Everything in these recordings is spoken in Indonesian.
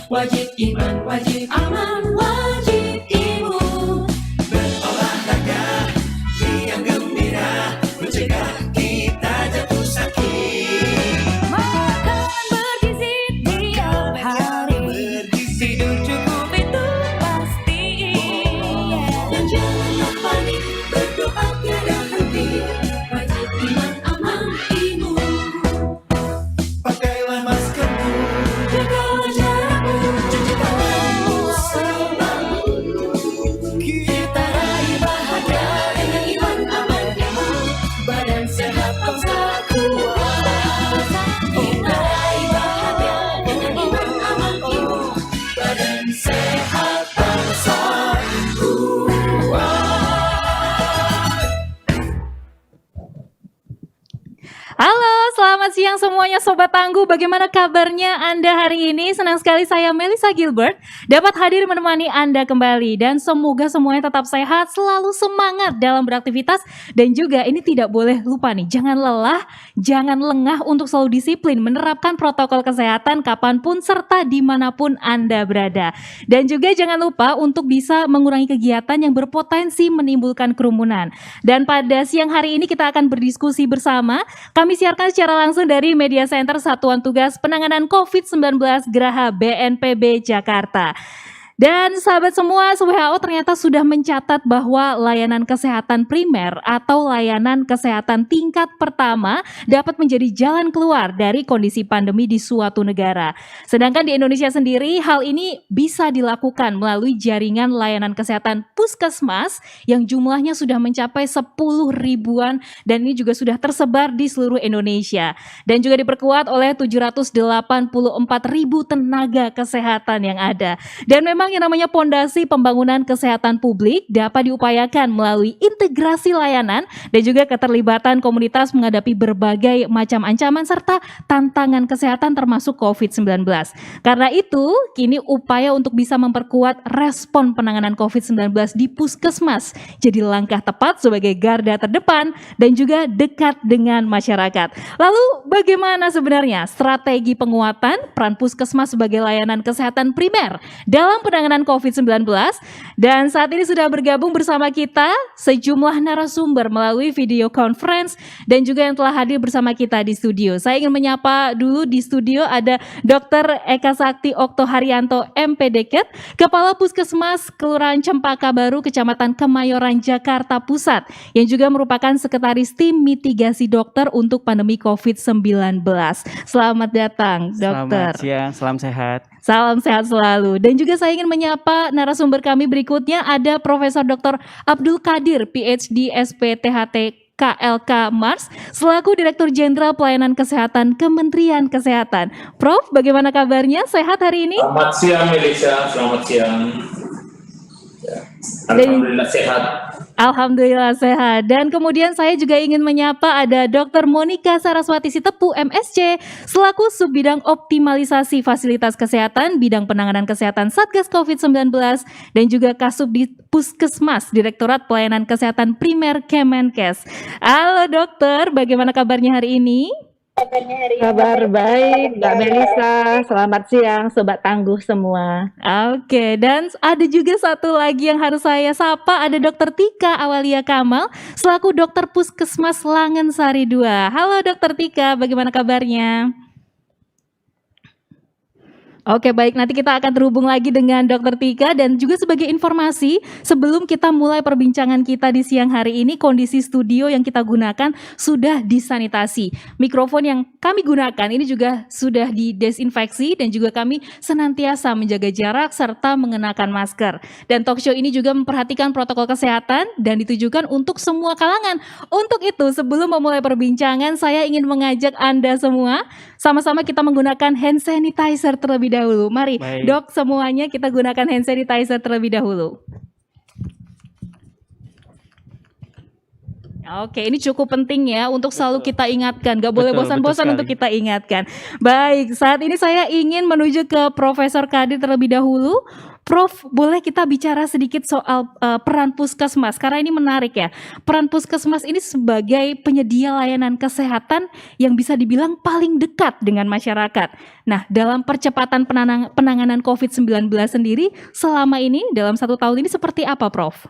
wajib iman, wajib aman, wajib imun. Berolahraga, riang gembira, mencegah kita jatuh sakit. Makan bergizi tiap hari, tidur cukup itu pasti. Dan janganlah panik, berdoa tiada henti, wajib iman, aman, imun. Pakailah maskermu, jaga jarakmu, cuci tanganmu selalu. Kita raih bahagia dengan iman, aman, imun. Badan sehat, bangsa kuat. Kita raih bahagia dengan iman, aman, imun. Badan sehat, bangsa kuat. Halo, selamat siang semuanya Sobat Tangguh. Bagaimana kabarnya Anda hari ini? Senang sekali saya Melissa Gilbert dapat hadir menemani Anda kembali. Dan semoga semuanya tetap sehat, selalu semangat dalam beraktivitas. Dan juga ini tidak boleh lupa nih, jangan lelah, jangan lengah untuk selalu disiplin menerapkan protokol kesehatan kapanpun serta dimanapun Anda berada. Dan juga jangan lupa untuk bisa mengurangi kegiatan yang berpotensi menimbulkan kerumunan. Dan pada siang hari ini kita akan berdiskusi bersama. Kami siarkan secara langsung dari Media Center Satuan Tugas Penanganan COVID-19 Geraha BNPB Jakarta. Dan sahabat semua, WHO ternyata sudah mencatat bahwa layanan kesehatan primer atau layanan kesehatan tingkat pertama dapat menjadi jalan keluar dari kondisi pandemi di suatu negara. Sedangkan di Indonesia sendiri, hal ini bisa dilakukan melalui jaringan layanan kesehatan puskesmas yang jumlahnya sudah mencapai 10 ribuan dan ini juga sudah tersebar di seluruh Indonesia. Dan juga diperkuat oleh 784 ribu tenaga kesehatan yang ada. Dan memang yang namanya pondasi pembangunan kesehatan publik dapat diupayakan melalui integrasi layanan dan juga keterlibatan komunitas menghadapi berbagai macam ancaman serta tantangan kesehatan termasuk COVID-19. Karena itu, kini upaya untuk bisa memperkuat respon penanganan COVID-19 di puskesmas jadi langkah tepat sebagai garda terdepan dan juga dekat dengan masyarakat. Lalu bagaimana sebenarnya strategi penguatan peran puskesmas sebagai layanan kesehatan primer dalam penanganan COVID-19? Dan saat ini sudah bergabung bersama kita sejumlah narasumber melalui video conference dan juga yang telah hadir bersama kita di studio. Saya ingin menyapa dulu di studio ada Dr. Eka Sakti Oktoharyanto MPDK, Kepala Puskesmas Kelurahan Cempaka Baru, Kecamatan Kemayoran, Jakarta Pusat, yang juga merupakan Sekretaris Tim Mitigasi Dokter untuk pandemi COVID-19. Selamat datang, Dokter. Selamat siang, salam sehat. Salam sehat selalu. Dan juga saya ingin menyapa narasumber kami berikutnya ada Profesor Dr. Abdul Qadir, PhD SPTHT KLK Mars, selaku Direktur Jenderal Pelayanan Kesehatan Kementerian Kesehatan. Prof, bagaimana kabarnya? Sehat hari ini? Selamat siang Melissa, selamat siang. Ya, Alhamdulillah sehat. Alhamdulillah sehat. Dan kemudian saya juga ingin menyapa ada Dr. Monika Saraswati Sitepu MSc, selaku Subbidang Optimalisasi Fasilitas Kesehatan, Bidang Penanganan Kesehatan Satgas COVID-19, dan juga Kasubdit Puskesmas, Direktorat Pelayanan Kesehatan Primer Kemenkes. Halo dokter, bagaimana kabarnya hari ini? Kabar baik, Mbak Melissa. Selamat siang, Sobat Tangguh semua. Oke, dan ada juga satu lagi yang harus saya sapa, ada Dr. Tika Awalia Kamal, selaku Dokter Puskesmas Langensari 2. Halo Dr. Tika, bagaimana kabarnya? Oke, baik, nanti kita akan terhubung lagi dengan Dr. Tika. Dan juga sebagai informasi, sebelum kita mulai perbincangan kita di siang hari ini, kondisi studio yang kita gunakan sudah disanitasi. Mikrofon yang kami gunakan ini juga sudah didesinfeksi dan juga kami senantiasa menjaga jarak serta mengenakan masker. Dan talk show ini juga memperhatikan protokol kesehatan dan ditujukan untuk semua kalangan. Untuk itu, sebelum memulai perbincangan, saya ingin mengajak Anda semua sama-sama kita menggunakan hand sanitizer terlebih dahulu. Mari, Baik. Dok, semuanya kita gunakan hand sanitizer terlebih dahulu. Oke, ini cukup penting ya untuk selalu kita ingatkan. Gak boleh Betul, bosan-bosan betul untuk sekali. kita ingatkan. Baik, saat ini saya ingin menuju ke Profesor Qadir terlebih dahulu. Prof, boleh kita bicara sedikit soal peran puskesmas? Karena ini menarik ya. Peran puskesmas ini sebagai penyedia layanan kesehatan yang bisa dibilang paling dekat dengan masyarakat. Nah, dalam percepatan penanganan COVID-19 sendiri selama ini dalam 1 tahun ini seperti apa, Prof?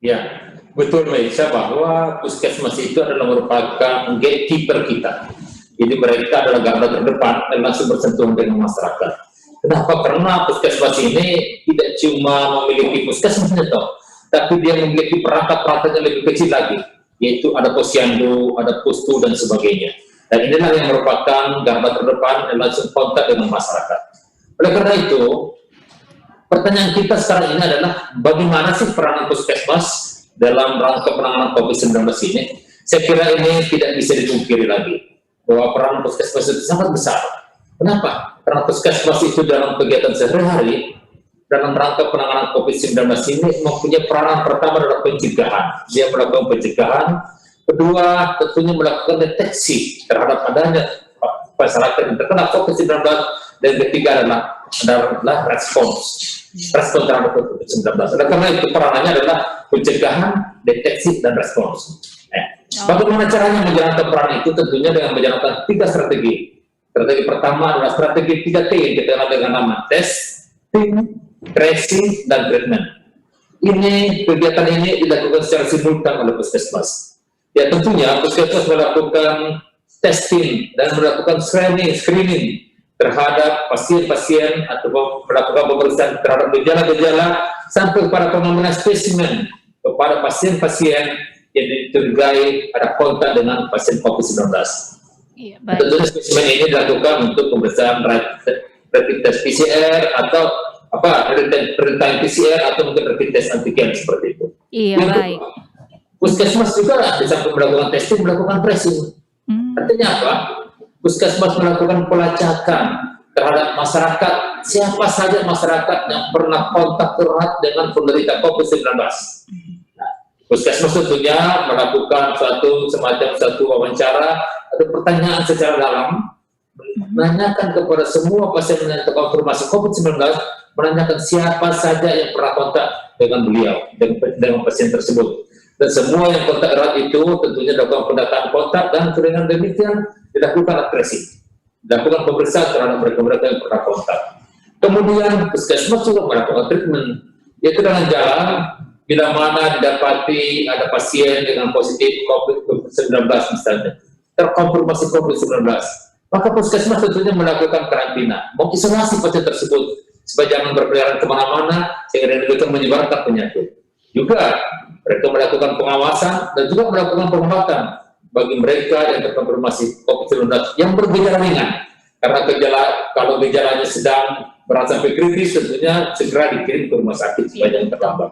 Ya, betul Maisha, bahwa puskesmas itu adalah merupakan gatekeeper kita. Jadi mereka adalah garda terdepan dan langsung bersentuhan dengan masyarakat. Kenapa? Karena puskesmas ini tidak cuma memiliki puskesmasnya toh, tapi dia memiliki perangkat-perangkat yang lebih kecil lagi, yaitu ada posyandu, ada pustu dan sebagainya. Dan inilah yang merupakan garda terdepan dan langsung kontak dengan masyarakat. Oleh karena itu, pertanyaan kita sekarang ini adalah bagaimana sih peranan puskesmas dalam rangka penanganan COVID-19 ini? Saya kira ini tidak bisa dipungkiri lagi bahwa peran puskesmas itu sangat besar. Kenapa? Karena puskesmas itu dalam kegiatan sehari-hari dalam rangka penanganan COVID-19 ini mempunyai peranan pertama adalah pencegahan. Dia melakukan pencegahan. Kedua, tentunya melakukan deteksi terhadap adanya masyarakat yang terkena COVID-19. Dan ketiga adalah respons terhadap COVID-19. Oleh karena itu peranannya adalah pencegahan, deteksi, dan respons. Bagaimana caranya menjalankan peran itu? Tentunya dengan menjalankan 3 strategi. Strategi pertama adalah strategi 3T yang kita kenal dengan nama testing, tracing, dan treatment. Kegiatan ini dilakukan secara simultan oleh puskesmas. Ya tentunya puskesmas melakukan testing dan melakukan screening terhadap pasien-pasien atau melakukan pemeriksaan terhadap gejala-gejala sampai kepada pengambilan spesimen kepada pasien-pasien yang dicurigai ada kontak dengan pasien COVID-19. Iya, baik. Tentunya spesimen ini dilakukan untuk pemeriksaan rapid test PCR atau real time PCR atau mungkin rapid test antigen seperti itu. Iya, yang baik. Puskesmas juga di samping melakukan testing melakukan tracing. Artinya apa? Puskesmas melakukan pelacakan terhadap masyarakat, siapa saja masyarakat yang pernah kontak erat dengan penderita COVID-19. Puskesmas tentunya melakukan semacam wawancara atau pertanyaan secara dalam, menanyakan kepada semua pasien yang terkonfirmasi COVID-19, menanyakan siapa saja yang pernah kontak dengan beliau, dengan pasien tersebut. Dan semua yang kontak erat itu tentunya dilakukan pendataan kontak dan dengan demikian dilakukan tracing, dilakukan pemeriksaan terhadap mereka-mereka yang pernah kontak. Kemudian puskesmas juga melakukan treatment, yaitu dengan jalan bila mana didapati ada pasien dengan positif COVID-19 misalnya, terkonfirmasi COVID-19, maka puskesmas tentunya melakukan karantina, mengisolasi pasien tersebut supaya jangan berkeliaran kemana-mana sehingga demikian menyebarkan penyakit. Juga mereka melakukan pengawasan dan juga melakukan pengobatan bagi mereka yang terkonfirmasi COVID-19 yang bergejala ringan. Karena kalau gejalanya sedang berat sampai kritis, tentunya segera dikirim ke rumah sakit supaya jangan terlambat.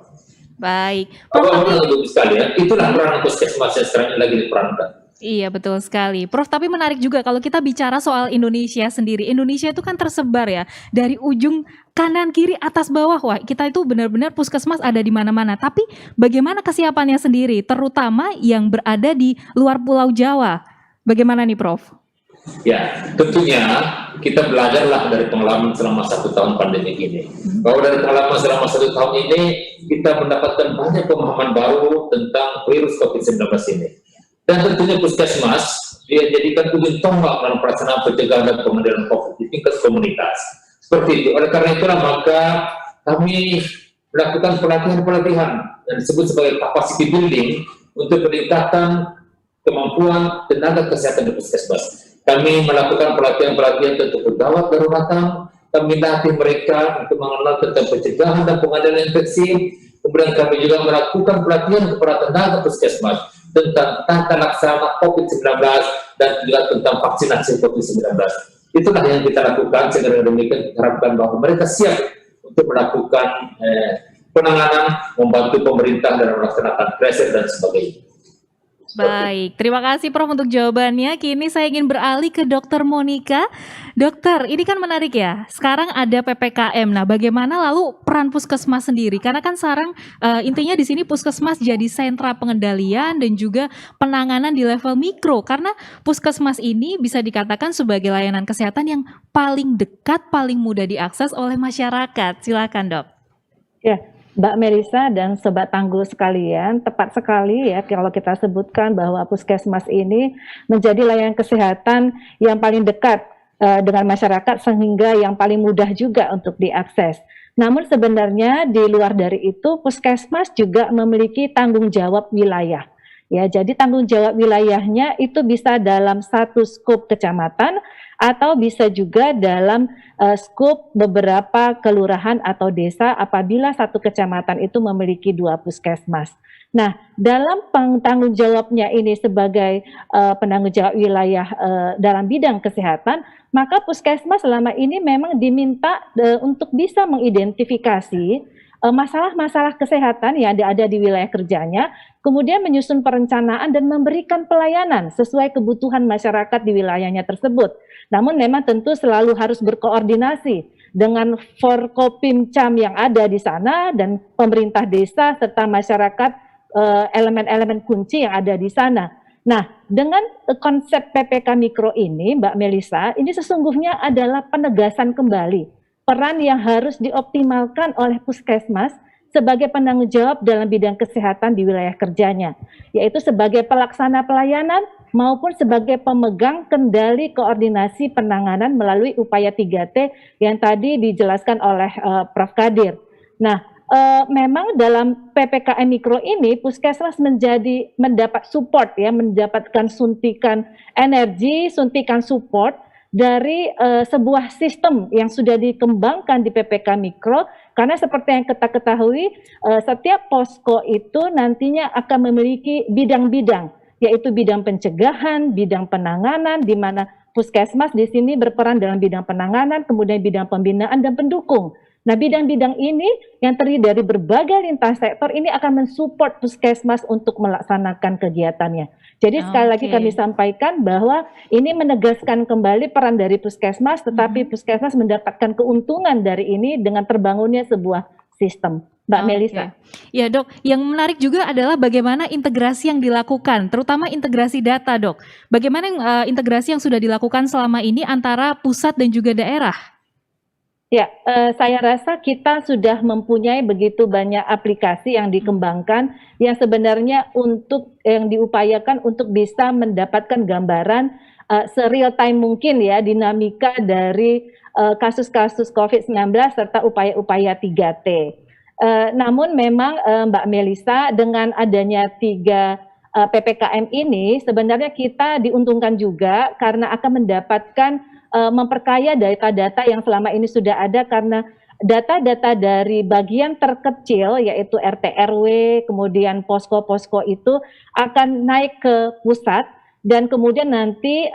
Baik. Bapak-bapak sekalian, itulah peran puskesmas yang sekarang ini lagi diperankan. Iya, betul sekali. Prof, tapi menarik juga kalau kita bicara soal Indonesia sendiri. Indonesia itu kan tersebar ya, dari ujung kanan, kiri, atas, bawah. Wah, kita itu benar-benar puskesmas ada di mana-mana. Tapi bagaimana kesiapannya sendiri, terutama yang berada di luar Pulau Jawa? Bagaimana nih, Prof? Ya, tentunya kita belajarlah dari pengalaman selama 1 tahun pandemi ini. Bahwa dari pengalaman selama 1 tahun ini, kita mendapatkan banyak pemahaman baru tentang virus COVID-19 ini. Dan tentunya puskesmas, dia jadikan ujung tombak dalam pelaksanaan pencegahan dan pengendalian COVID di tingkat komunitas. Seperti itu. Oleh karena itulah maka kami melakukan pelatihan-pelatihan yang disebut sebagai capacity building untuk peningkatan kemampuan tenaga kesehatan di puskesmas. Kami melakukan pelatihan-pelatihan tentang gawat daruratan, kami latih mereka untuk mengenal tentang pencegahan dan pengendalian infeksi. Kemudian kami juga melakukan pelatihan kepada tenaga puskesmas tentang tata laksana COVID-19 dan juga tentang vaksinasi COVID-19. Itulah yang kita lakukan sehingga demikian harapkan bahwa mereka siap untuk melakukan penanganan, membantu pemerintah dalam melaksanakan tracing dan sebagainya. Baik, terima kasih Prof untuk jawabannya. Kini saya ingin beralih ke Dokter Monica. Dokter, ini kan menarik ya. Sekarang ada PPKM. Nah, bagaimana lalu peran puskesmas sendiri? Karena kan sekarang intinya di sini puskesmas jadi sentra pengendalian dan juga penanganan di level mikro. Karena puskesmas ini bisa dikatakan sebagai layanan kesehatan yang paling dekat, paling mudah diakses oleh masyarakat. Silakan, Dok. Ya, Mbak Melisa dan Sobat Tangguh sekalian, tepat sekali ya kalau kita sebutkan bahwa puskesmas ini menjadi layanan kesehatan yang paling dekat dengan masyarakat sehingga yang paling mudah juga untuk diakses. Namun sebenarnya di luar dari itu puskesmas juga memiliki tanggung jawab wilayah. Ya, jadi tanggung jawab wilayahnya itu bisa dalam satu skup kecamatan atau bisa juga dalam skup beberapa kelurahan atau desa apabila satu kecamatan itu memiliki 2 puskesmas. Nah, dalam tanggung jawabnya ini sebagai penanggung jawab wilayah dalam bidang kesehatan, maka puskesmas selama ini memang diminta untuk bisa mengidentifikasi masalah-masalah kesehatan yang ada di wilayah kerjanya, kemudian menyusun perencanaan dan memberikan pelayanan sesuai kebutuhan masyarakat di wilayahnya tersebut. Namun memang tentu selalu harus berkoordinasi dengan Forkopimcam yang ada di sana dan pemerintah desa serta masyarakat, elemen-elemen kunci yang ada di sana. Nah, dengan konsep PPK Mikro ini, Mbak Melisa, ini sesungguhnya adalah penegasan kembali peran yang harus dioptimalkan oleh puskesmas sebagai penanggung jawab dalam bidang kesehatan di wilayah kerjanya, yaitu sebagai pelaksana pelayanan maupun sebagai pemegang kendali koordinasi penanganan melalui upaya 3T yang tadi dijelaskan oleh Prof. Kadir. Nah, memang dalam PPKM Mikro ini puskesmas mendapat support ya, mendapatkan suntikan energi, suntikan support dari sebuah sistem yang sudah dikembangkan di PPK Mikro, karena seperti yang kita ketahui setiap posko itu nantinya akan memiliki bidang-bidang, yaitu bidang pencegahan, bidang penanganan, di mana puskesmas di sini berperan dalam bidang penanganan, kemudian bidang pembinaan dan pendukung. Nah, bidang-bidang ini yang terdiri dari berbagai lintas sektor ini akan mensupport puskesmas untuk melaksanakan kegiatannya. Jadi sekali lagi kami sampaikan bahwa ini menegaskan kembali peran dari puskesmas, tetapi puskesmas mendapatkan keuntungan dari ini dengan terbangunnya sebuah sistem. Mbak Melisa. Ya Dok, yang menarik juga adalah bagaimana integrasi yang dilakukan, terutama integrasi data Dok. Bagaimana integrasi yang sudah dilakukan selama ini antara pusat dan juga daerah? Ya, saya rasa kita sudah mempunyai begitu banyak aplikasi yang dikembangkan yang sebenarnya yang diupayakan untuk bisa mendapatkan gambaran se-real time mungkin ya dinamika dari kasus-kasus COVID-19 serta upaya-upaya 3T. Namun memang Mbak Melisa dengan adanya 3 PPKM ini sebenarnya kita diuntungkan juga karena akan mendapatkan memperkaya data-data yang selama ini sudah ada, karena data-data dari bagian terkecil yaitu RT RW, kemudian posko-posko itu akan naik ke pusat dan kemudian nanti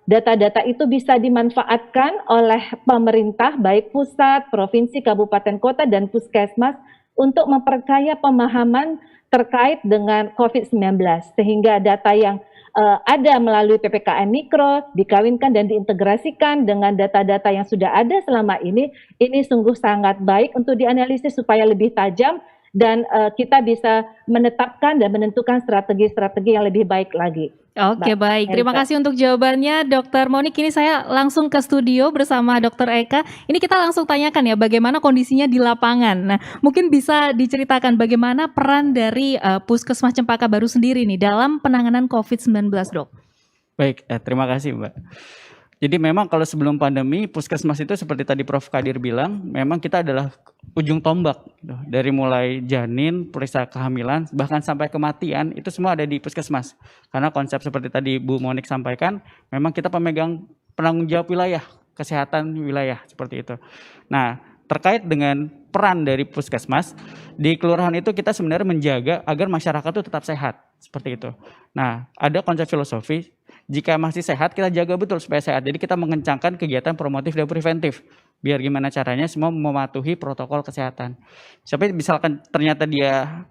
data-data itu bisa dimanfaatkan oleh pemerintah baik pusat, provinsi, kabupaten, kota dan puskesmas untuk memperkaya pemahaman terkait dengan COVID-19 sehingga data yang ada melalui PPKM Mikro dikawinkan dan diintegrasikan dengan data-data yang sudah ada selama ini sungguh sangat baik untuk dianalisis supaya lebih tajam dan kita bisa menetapkan dan menentukan strategi-strategi yang lebih baik lagi. Oke, baik. Terima kasih untuk jawabannya Dr. Monik. Ini saya langsung ke studio bersama Dr. Eka. Ini kita langsung tanyakan ya bagaimana kondisinya di lapangan. Nah, mungkin bisa diceritakan bagaimana peran dari Puskesmas Cempaka Baru sendiri nih dalam penanganan COVID-19, Dok. Baik, terima kasih Mbak. Jadi memang kalau sebelum pandemi Puskesmas itu seperti tadi Prof. Kadir bilang, memang kita adalah ujung tombak gitu. Dari mulai janin, periksa kehamilan, bahkan sampai kematian itu semua ada di Puskesmas. Karena konsep seperti tadi Bu Monik sampaikan, memang kita pemegang penanggung jawab wilayah, kesehatan wilayah seperti itu. Nah, terkait dengan peran dari Puskesmas di kelurahan itu kita sebenarnya menjaga agar masyarakat itu tetap sehat seperti itu. Nah, ada konsep filosofi jika masih sehat kita jaga betul supaya sehat. Jadi kita mengencangkan kegiatan promotif dan preventif. Biar gimana caranya semua mematuhi protokol kesehatan. Sampai misalkan ternyata dia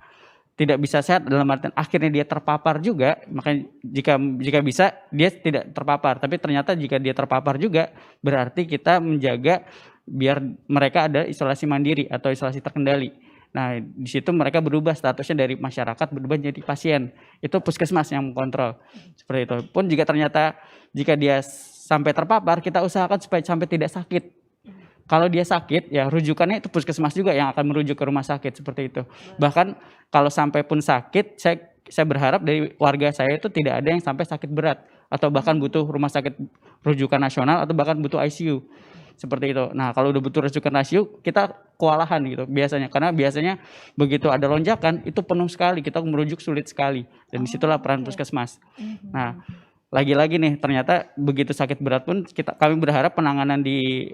tidak bisa sehat dalam artian akhirnya dia terpapar juga, makanya jika bisa dia tidak terpapar, tapi ternyata jika dia terpapar juga berarti kita menjaga biar mereka ada isolasi mandiri atau isolasi terkendali. Nah, di situ mereka berubah statusnya dari masyarakat berubah jadi pasien. Itu puskesmas yang mengkontrol. Seperti itu. Pun jika ternyata jika dia sampai terpapar, kita usahakan supaya sampai tidak sakit. Kalau dia sakit, ya rujukannya itu puskesmas juga yang akan merujuk ke rumah sakit seperti itu. Bahkan kalau sampai pun sakit, saya berharap dari warga saya itu tidak ada yang sampai sakit berat atau bahkan butuh rumah sakit rujukan nasional atau bahkan butuh ICU seperti itu. Nah, kalau udah butuh rujukan ICU, kita kewalahan gitu biasanya, karena biasanya begitu ada lonjakan itu penuh sekali, kita merujuk sulit sekali, dan disitulah peran puskesmas. Nah, lagi-lagi nih ternyata begitu sakit berat pun kami berharap penanganan di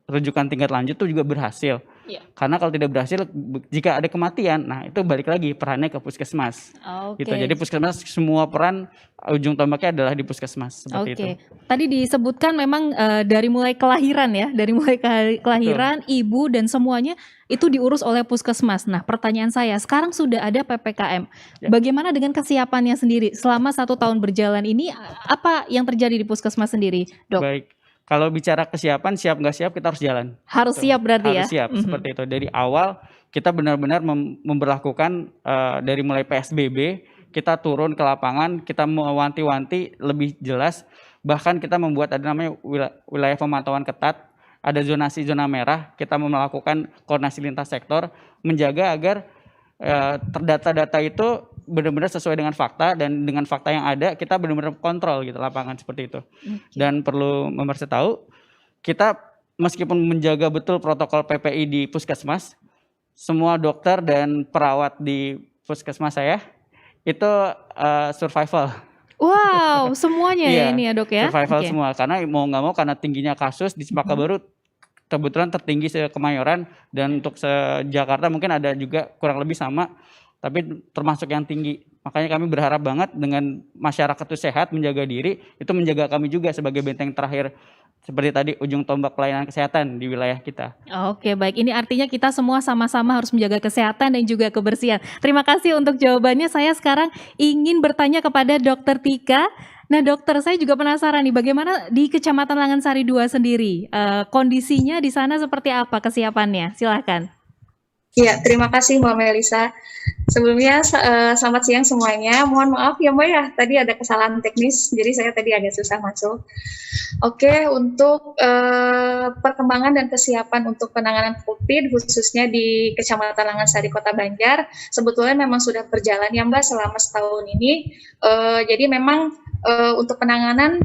rujukan tingkat lanjut itu juga berhasil. Iya. Karena kalau tidak berhasil, jika ada kematian, nah itu balik lagi perannya ke puskesmas. Oke. Gitu. Jadi puskesmas semua peran ujung tombaknya adalah di puskesmas seperti itu. Tadi disebutkan memang dari mulai kelahiran ya, dari mulai kelahiran, ibu dan semuanya itu diurus oleh puskesmas. Nah, pertanyaan saya, sekarang sudah ada PPKM. Ya. Bagaimana dengan kesiapannya sendiri? Selama 1 tahun berjalan ini, apa yang terjadi di puskesmas sendiri, Dok? Baik. Kalau bicara kesiapan, siap nggak siap kita harus jalan. Harus siap berarti ya? Harus siap, seperti itu. Dari awal kita benar-benar memberlakukan dari mulai PSBB, kita turun ke lapangan, kita mewanti-wanti lebih jelas, bahkan kita membuat ada namanya wilayah pemantauan ketat, ada zonasi zona merah, kita melakukan koordinasi lintas sektor, menjaga agar data-data itu benar-benar sesuai dengan fakta, dan dengan fakta yang ada kita benar-benar kontrol gitu lapangan seperti itu. Dan perlu memberitahu, kita meskipun menjaga betul protokol PPI di puskesmas, semua dokter dan perawat di puskesmas saya itu survival. Wow, semuanya ya Iya, ini ya, Dok ya? survival Oke. semua, karena mau nggak mau karena tingginya kasus di Cempaka Baru kebetulan tertinggi se-Kemayoran, dan untuk se-Jakarta mungkin ada juga kurang lebih sama, tapi termasuk yang tinggi. Makanya kami berharap banget dengan masyarakat itu sehat, menjaga diri, itu menjaga kami juga sebagai benteng terakhir, seperti tadi ujung tombak pelayanan kesehatan di wilayah kita. Oke, baik. Ini artinya kita semua sama-sama harus menjaga kesehatan dan juga kebersihan. Terima kasih untuk jawabannya. Saya sekarang ingin bertanya kepada Dokter Tika. Nah, dokter, saya juga penasaran nih, bagaimana di Kecamatan Langansari 2 sendiri? Kondisinya di sana seperti apa kesiapannya? Silahkan. Ya, terima kasih Mbak Melisa. Sebelumnya selamat siang semuanya. Mohon maaf ya Mbak ya, tadi ada kesalahan teknis, jadi saya tadi agak susah masuk. Oke, untuk perkembangan dan kesiapan untuk penanganan COVID, khususnya di Kecamatan Langansari Kota Banjar, sebetulnya memang sudah berjalan ya Mbak selama setahun ini. Jadi memang untuk penanganan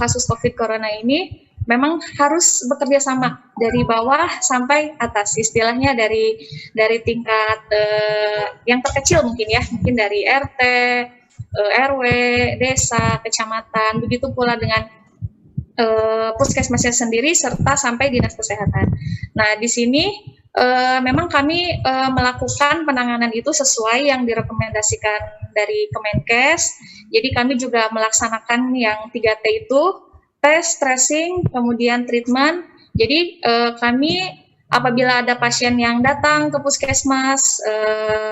kasus COVID Corona ini memang harus bekerja sama dari bawah sampai atas, istilahnya dari tingkat yang terkecil mungkin ya, mungkin dari RT, RW, desa, kecamatan, begitu pula dengan puskesmasnya sendiri serta sampai dinas kesehatan. Nah, di sini memang kami melakukan penanganan itu sesuai yang direkomendasikan dari Kemenkes. Jadi kami juga melaksanakan yang 3T itu, tes, tracing, kemudian treatment. Jadi kami apabila ada pasien yang datang ke puskesmas,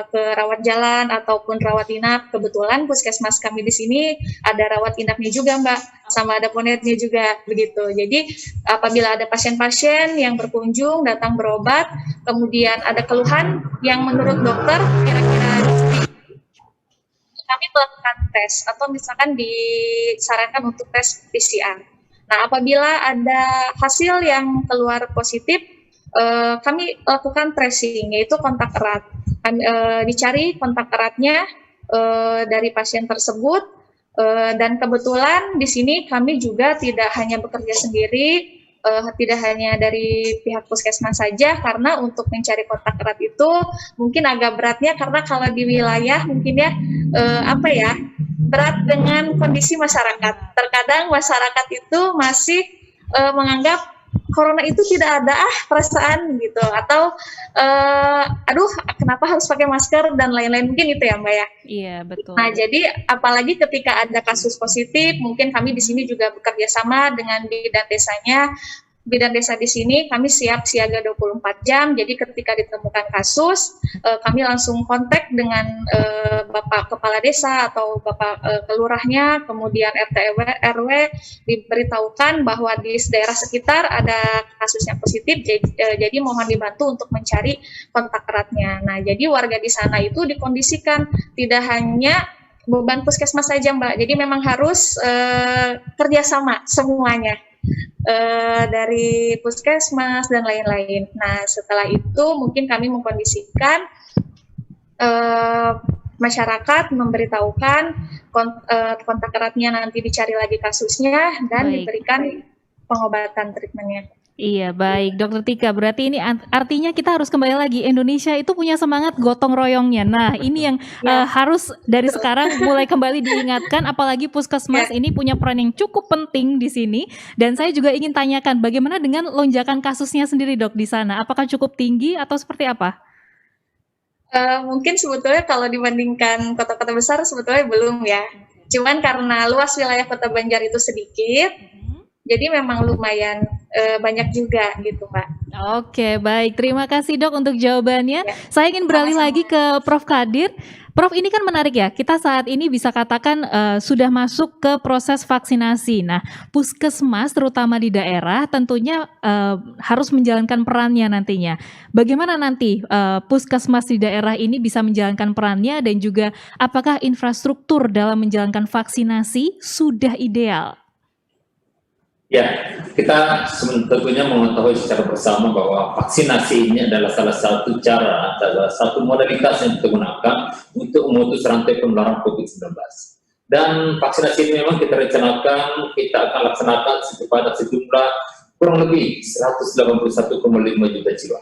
ke rawat jalan ataupun rawat inap, kebetulan puskesmas kami di sini ada rawat inapnya juga Mbak, sama ada ponetnya juga begitu. Jadi apabila ada pasien-pasien yang berkunjung, datang berobat, kemudian ada keluhan yang menurut dokter kira-kira kami melakukan tes atau misalkan disarankan untuk tes PCR. Nah, apabila ada hasil yang keluar positif, kami lakukan tracing, yaitu kontak erat. Dicari kontak eratnya dari pasien tersebut, dan kebetulan di sini kami juga tidak hanya bekerja sendiri, tidak hanya dari pihak puskesmas saja, karena untuk mencari kontak erat itu mungkin agak beratnya, karena kalau di wilayah mungkin ya berat dengan kondisi masyarakat. Terkadang masyarakat itu masih menganggap corona itu tidak ada perasaan gitu, atau aduh kenapa harus pakai masker dan lain-lain, mungkin itu ya Mbak ya. Iya, betul. Nah, jadi apalagi ketika ada kasus positif, mungkin kami di sini juga bekerja sama dengan bidan desanya. bidan desa di sini kami siap siaga 24 jam. Jadi ketika ditemukan kasus, kami langsung kontak dengan Bapak Kepala Desa atau Bapak Kelurahnya, kemudian RT RW, diberitahukan bahwa di daerah sekitar ada kasus yang positif, jadi mohon dibantu untuk mencari kontak eratnya. Nah, jadi warga di sana itu dikondisikan tidak hanya beban puskesmas saja, Mbak. Jadi memang harus kerjasama semuanya. Dari puskesmas dan lain-lain. Nah, setelah itu mungkin kami mengkondisikan masyarakat, memberitahukan kontak eratnya, nanti dicari lagi kasusnya dan Baik. diberikan pengobatan treatmentnya. Iya, baik Dokter Tika. Berarti ini artinya kita harus kembali lagi. Indonesia itu punya semangat gotong royongnya. Nah, ini yang harus dari sekarang mulai kembali diingatkan. Apalagi puskesmas ini punya peran yang cukup penting di sini. Dan saya juga ingin tanyakan, bagaimana dengan lonjakan kasusnya sendiri, Dok, di sana? Apakah cukup tinggi atau seperti apa? Mungkin sebetulnya kalau dibandingkan kota-kota besar sebetulnya belum ya. Cuman karena luas wilayah Kota Banjar itu sedikit, jadi memang lumayan banyak juga gitu, Mbak. Oke, baik. Terima kasih, Dok, untuk jawabannya. Ya. Saya ingin beralih lagi ke Prof. Kadir. Prof, ini kan menarik ya. Kita saat ini bisa katakan sudah masuk ke proses vaksinasi. Nah, puskesmas terutama di daerah tentunya harus menjalankan perannya nantinya. Bagaimana nanti puskesmas di daerah ini bisa menjalankan perannya, dan juga apakah infrastruktur dalam menjalankan vaksinasi sudah ideal? Ya, kita tentunya mengetahui secara bersama bahwa vaksinasi ini adalah salah satu cara, adalah satu modalitas yang kita gunakan untuk memutus rantai penularan COVID-19. Dan vaksinasi ini memang kita rencanakan, kita akan laksanakan kepada sejumlah kurang lebih 181,5 juta jiwa.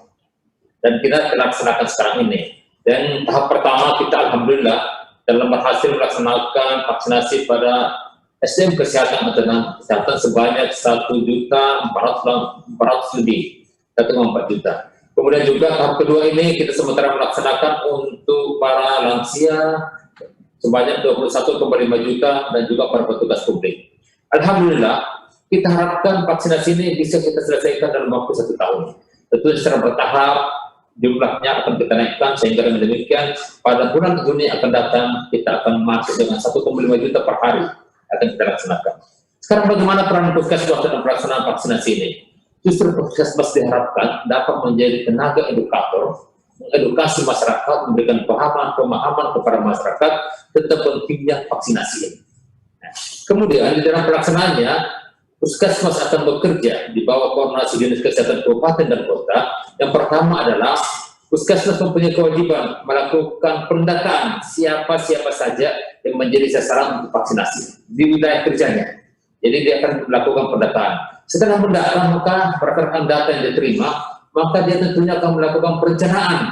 Dan kita laksanakan sekarang ini. Dan tahap pertama kita alhamdulillah dalam berhasil melaksanakan vaksinasi pada SDM kesehatan atau tenaga kesehatan sebanyak 1.400.000 lebih, 1,4 juta. Kemudian juga tahap kedua ini kita sementara melaksanakan untuk para lansia sebanyak 21,5 juta dan juga para petugas publik. Alhamdulillah, kita harapkan vaksinasi ini bisa kita selesaikan dalam waktu 1 tahun. Tentu secara bertahap jumlahnya akan kita naikkan, sehingga dengan demikian pada bulan Juni akan datang kita akan masuk dengan 1,5 juta per hari akan kita laksanakan. Sekarang bagaimana peran puskesmas dalam pelaksanaan vaksinasi ini? Justru puskesmas diharapkan dapat menjadi tenaga edukator, mengedukasi masyarakat, memberikan pemahaman kepada masyarakat tentang pentingnya vaksinasi ini. Nah, kemudian di dalam pelaksanaannya, puskesmas akan bekerja di bawah koordinasi dinas kesehatan kabupaten dan kota. Yang pertama adalah puskesmas mempunyai kewajiban melakukan pendataan siapa-siapa saja yang menjadi sasaran untuk vaksinasi di wilayah kerjanya. Jadi dia akan melakukan pendataan. Setelah mendata, maka berdasarkan data yang diterima, maka dia tentunya akan melakukan perencanaan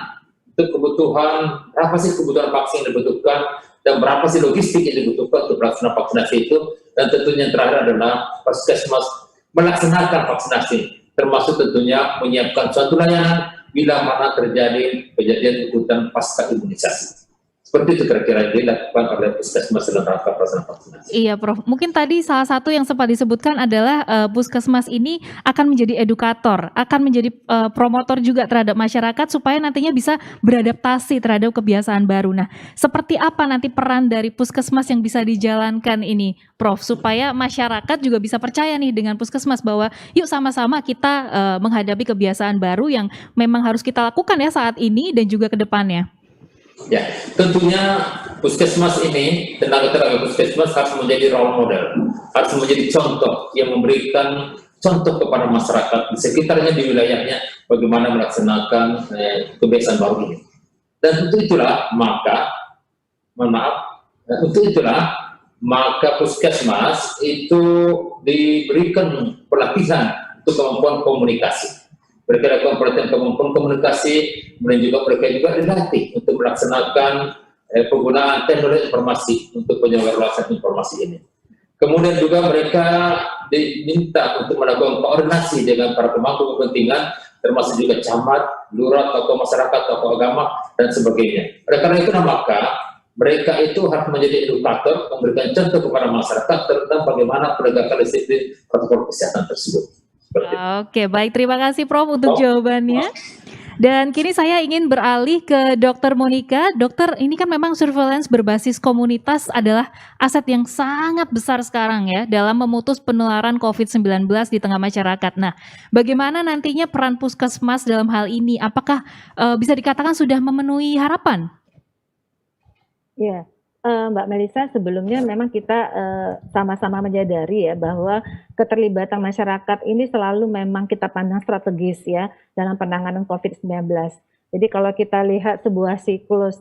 untuk kebutuhan, berapa sih kebutuhan vaksin yang dibutuhkan, dan berapa sih logistik yang dibutuhkan untuk pelaksanaan vaksinasi itu. Dan tentunya yang terakhir adalah puskesmas melaksanakan vaksinasi, termasuk tentunya menyiapkan suatu layanan bila mana terjadi kejadian ikutan pasca imunisasi. Seperti itu kira-kira dilakukan oleh puskesmas dalam rangka pelaksanaan vaksinasi. Iya, Prof. Mungkin tadi salah satu yang sempat disebutkan adalah puskesmas ini akan menjadi edukator, akan menjadi promotor juga terhadap masyarakat supaya nantinya bisa beradaptasi terhadap kebiasaan baru. Nah, seperti apa nanti peran dari puskesmas yang bisa dijalankan ini, Prof, supaya masyarakat juga bisa percaya nih dengan puskesmas bahwa yuk sama-sama kita menghadapi kebiasaan baru yang memang harus kita lakukan ya saat ini dan juga ke depannya. Ya, tentunya puskesmas ini, tenaga-tenaga puskesmas harus menjadi role model, harus menjadi contoh yang memberikan contoh kepada masyarakat di sekitarnya, di wilayahnya, bagaimana melaksanakan kebiasaan baru ini. Dan untuk itulah maka puskesmas itu diberikan pelatihan untuk kemampuan komunikasi. Mereka lakukan pelatihan kemampuan komunikasi, kemudian juga mereka juga dilatih untuk melaksanakan penggunaan teknologi informasi untuk penyeluruhan informasi ini. Kemudian juga mereka diminta untuk melakukan koordinasi dengan para pemangku kepentingan, termasuk juga camat, lurah, tokoh masyarakat, tokoh agama, dan sebagainya. Oleh karena itu maka mereka itu harus menjadi edukator, memberikan contoh kepada masyarakat tentang bagaimana penegakan disiplin protokol kesehatan tersebut. Oke, baik. Terima kasih Prof untuk jawabannya. Dan kini saya ingin beralih ke Dokter Monica. Dokter, ini kan memang surveillance berbasis komunitas adalah aset yang sangat besar sekarang ya dalam memutus penularan COVID-19 di tengah masyarakat. Nah, bagaimana nantinya peran Puskesmas dalam hal ini? Apakah bisa dikatakan sudah memenuhi harapan? Ya, Mbak Melisa, sebelumnya memang kita sama-sama menyadari ya bahwa keterlibatan masyarakat ini selalu memang kita pandang strategis ya dalam penanganan COVID-19. Jadi kalau kita lihat sebuah siklus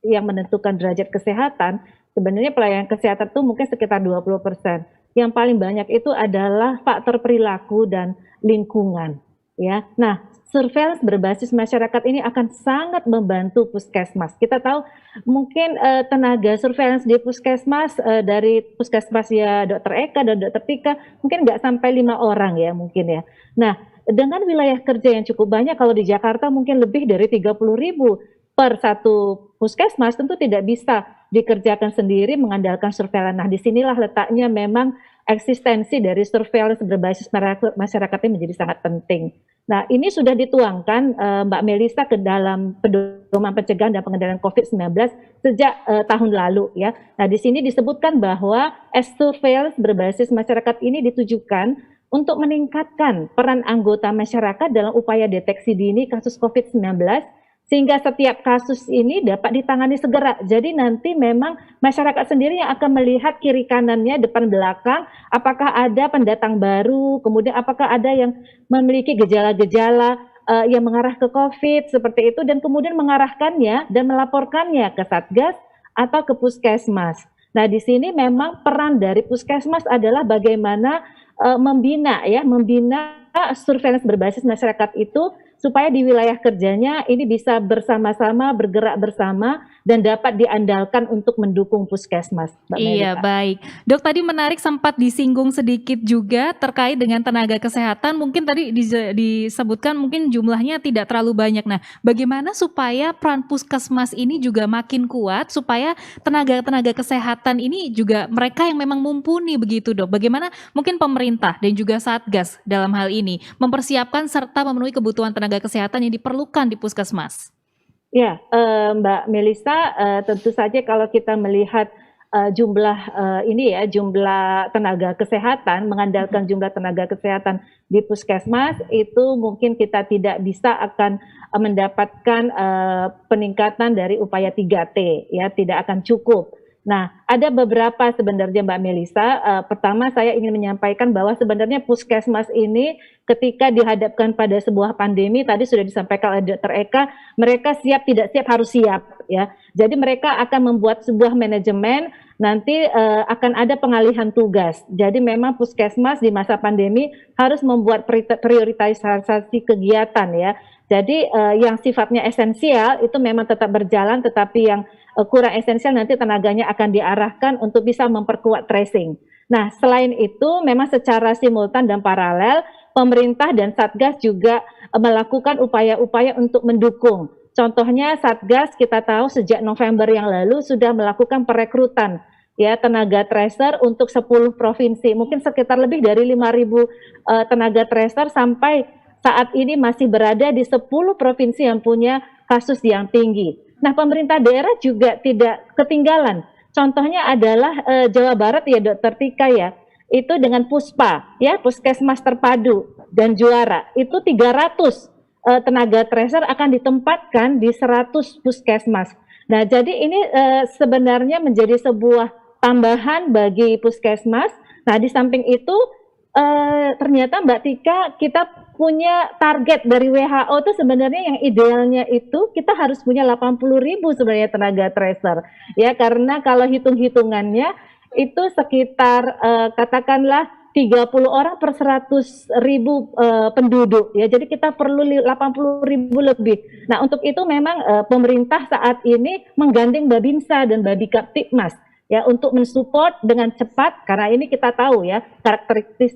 yang menentukan derajat kesehatan, sebenarnya pelayanan kesehatan itu mungkin sekitar 20%. Yang paling banyak itu adalah faktor perilaku dan lingkungan. Ya, nah surveillance berbasis masyarakat ini akan sangat membantu Puskesmas. Kita tahu mungkin tenaga surveillance di Puskesmas dari Puskesmas ya Dr. Eka dan Dr. Tika mungkin nggak sampai 5 orang ya mungkin ya. Nah dengan wilayah kerja yang cukup banyak, kalau di Jakarta mungkin lebih dari 30.000 per satu Puskesmas, tentu tidak bisa dikerjakan sendiri mengandalkan surveillance. Nah disinilah letaknya memang eksistensi dari surveillance berbasis masyarakat ini menjadi sangat penting. Nah, ini sudah dituangkan Mbak Melisa ke dalam pedoman pencegahan dan pengendalian COVID-19 sejak tahun lalu ya. Nah, di sini disebutkan bahwa surveillance berbasis masyarakat ini ditujukan untuk meningkatkan peran anggota masyarakat dalam upaya deteksi dini kasus COVID-19 sehingga setiap kasus ini dapat ditangani segera. Jadi nanti memang masyarakat sendiri yang akan melihat kiri kanannya, depan belakang, apakah ada pendatang baru, kemudian apakah ada yang memiliki gejala-gejala yang mengarah ke COVID seperti itu, dan kemudian mengarahkannya dan melaporkannya ke Satgas atau ke Puskesmas. Nah di sini memang peran dari Puskesmas adalah bagaimana membina surveillance berbasis masyarakat itu supaya di wilayah kerjanya ini bisa bersama-sama bergerak bersama dan dapat diandalkan untuk mendukung Puskesmas. Iya, baik. Dok, tadi menarik sempat disinggung sedikit juga terkait dengan tenaga kesehatan. Mungkin tadi disebutkan mungkin jumlahnya tidak terlalu banyak. Nah, bagaimana supaya peran Puskesmas ini juga makin kuat supaya tenaga-tenaga kesehatan ini juga mereka yang memang mumpuni begitu, Dok. Bagaimana mungkin pemerintah dan juga Satgas dalam hal ini mempersiapkan serta memenuhi kebutuhan tenaga kesehatan yang diperlukan di Puskesmas? Ya, Mbak Melisa, tentu saja kalau kita melihat jumlah jumlah tenaga kesehatan, mengandalkan jumlah tenaga kesehatan di Puskesmas, itu mungkin kita tidak bisa akan mendapatkan peningkatan dari upaya 3T, ya, tidak akan cukup. Nah, ada beberapa sebenarnya Mbak Melisa. Pertama saya ingin menyampaikan bahwa sebenarnya Puskesmas ini ketika dihadapkan pada sebuah pandemi, tadi sudah disampaikan oleh Dr. Eka, mereka siap tidak siap harus siap ya. Jadi mereka akan membuat sebuah manajemen, nanti akan ada pengalihan tugas. Jadi memang Puskesmas di masa pandemi harus membuat prioritisasi kegiatan ya. Jadi yang sifatnya esensial itu memang tetap berjalan, tetapi yang kurang esensial nanti tenaganya akan diarahkan untuk bisa memperkuat tracing. Nah, selain itu memang secara simultan dan paralel pemerintah dan Satgas juga melakukan upaya-upaya untuk mendukung. Contohnya Satgas kita tahu sejak November yang lalu sudah melakukan perekrutan ya tenaga tracer untuk 10 provinsi. Mungkin sekitar lebih dari 5.000 tenaga tracer sampai saat ini masih berada di 10 provinsi yang punya kasus yang tinggi. Nah, pemerintah daerah juga tidak ketinggalan. Contohnya adalah Jawa Barat ya Dr. Tika ya, itu dengan Puspa ya, Puskesmas Terpadu dan Juara, itu 300 tenaga tracer akan ditempatkan di 100 Puskesmas. Nah, jadi ini sebenarnya menjadi sebuah tambahan bagi Puskesmas. Nah, di samping itu ternyata Mbak Tika, kita punya target dari WHO itu sebenarnya yang idealnya itu kita harus punya 80.000 sebenarnya tenaga tracer ya, karena kalau hitung-hitungannya itu sekitar katakanlah 30 orang per 100.000 penduduk ya, jadi kita perlu 80.000 lebih. Nah, untuk itu memang pemerintah saat ini menggandeng Babinsa dan Babikaptipmas ya untuk mensupport dengan cepat, karena ini kita tahu ya karakteristik